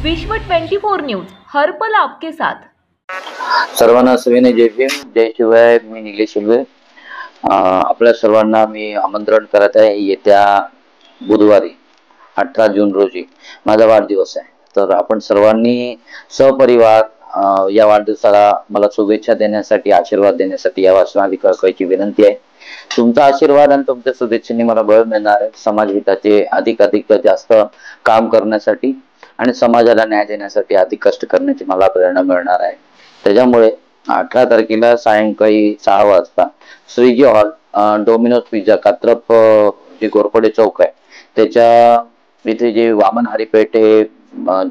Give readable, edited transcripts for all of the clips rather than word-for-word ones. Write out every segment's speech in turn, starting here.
विश्व 24 न्यूज हर पल आपके साथ। सर्वांना सविनय जय भीम, जय शिवराय। मी निलेश शिल्वे। आपल्या सर्वांना मी आमंत्रण करत आहे। येत्या बुधवारी 18 जून रोजी माझा वाढदिवस आहे। तर आपण सर्वांनी सपरिवार या वाढदिवसाला मला शुभेच्छा देण्यासाठी, आशीर्वाद देण्यासाठी यावं अशी माझी कळकळीची विनंती आहे। तुमचा आशीर्वाद आणि तुमच्या शुभेच्छेने मला बळ मिळणार आहे समाज हिताचे अधिक जास्त काम करण्यासाठी आणि समाजाला न्याय देण्यासाठी अधिक कष्ट करण्याची मला प्रेरणा मिळणार आहे। त्याच्यामुळे 18 तारखेला सायंकाळी 6 वाजता Shriji hall, Domino's pizza, Katrap जे घोरपडे चौक आहे त्याच्या इथे जे वामन हरिपेटे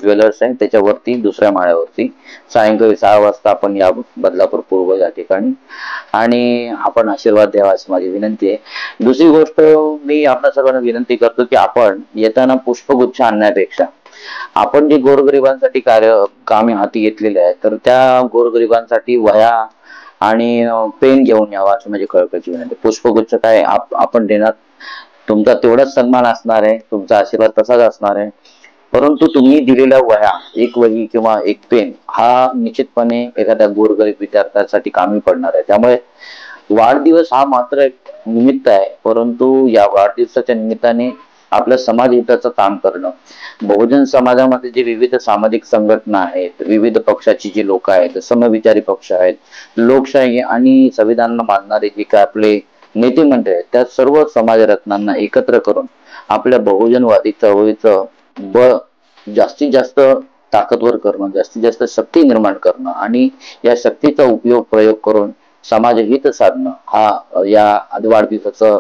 ज्वेलर्स आहे त्याच्यावरती दुसऱ्या माळ्यावरती सायंकाळी 6 वाजता आपण या बदलापूर पूर्व या ठिकाणी आणि आपण आशीर्वाद द्यावा अशी माझी विनंती आहे। दुसरी गोष्ट मी आपल्या सर्वांना विनंती करतो की आपण येताना पुष्पगुच्छ आणण्यापेक्षा आपण जे गोरगरिबांसाठी कामे हाती घेतलेले आहे तर त्या गोरगरिबांसाठी वह्या आणि पेन घेऊन यावा अशी माझी कळकळीची विनंती। पुष्पगुच्छ काय आपण देणार, तुमचा तेवढाच सन्मान असणार आहे, तुमचा आशीर्वाद तसाच असणार आहे, परंतु तुम्ही दिलेल्या वह्या, एक वही किंवा एक पेन हा निश्चितपणे एखाद्या गोरगरीब विद्यार्थ्यासाठी कामी पडणार आहे। त्यामुळे वाढदिवस हा मात्र एक निमित्त आहे, परंतु या वाढदिवसाच्या निमित्ताने आपल्या समाज हिताचं काम करणं, बहुजन समाजामध्ये जे विविध सामाजिक संघटना आहेत, विविध पक्षाची जी लोक आहेत, समविचारी पक्ष आहेत, लोकशाही आणि संविधानाला मानणारे जे काय आपले नेते मंडळी आहेत, त्या सर्व समाजरत्नांना एकत्र करून आपल्या बहुजनवादी चळवळीचं बळ जास्तीत जास्त ताकदवर करणं, जास्तीत जास्त शक्ती निर्माण करणं आणि या शक्तीचा प्रयोग करून समाजहित साधणं हा या वाढदिवसाचा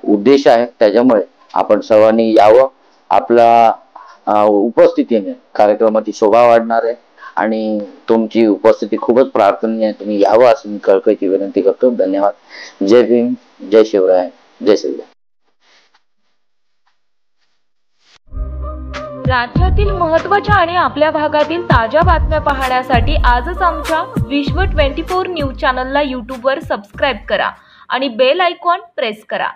उद्देश आहे। त्याच्यामुळे आपण सर्वांनी यावं। आपला उपस्थितीने कार्यक्रमाची शोभा वाढणार आहे आणि तुमची उपस्थिती खूपच प्रार्थनीय आहे, तुम्ही यावं अशी मी कळकळीची विनंती करतो। धन्यवाद। जय भीम, जय शिवराय, जय शिवराय। राज्यातील महत्त्वाच्या आणि आपल्या भागातील ताज्या बातम्या पाहण्यासाठी आजच आमच्या विश्व 24 न्यूज चॅनलला YouTube वर सबस्क्राईब करा आणि बेल आयकॉन प्रेस करा।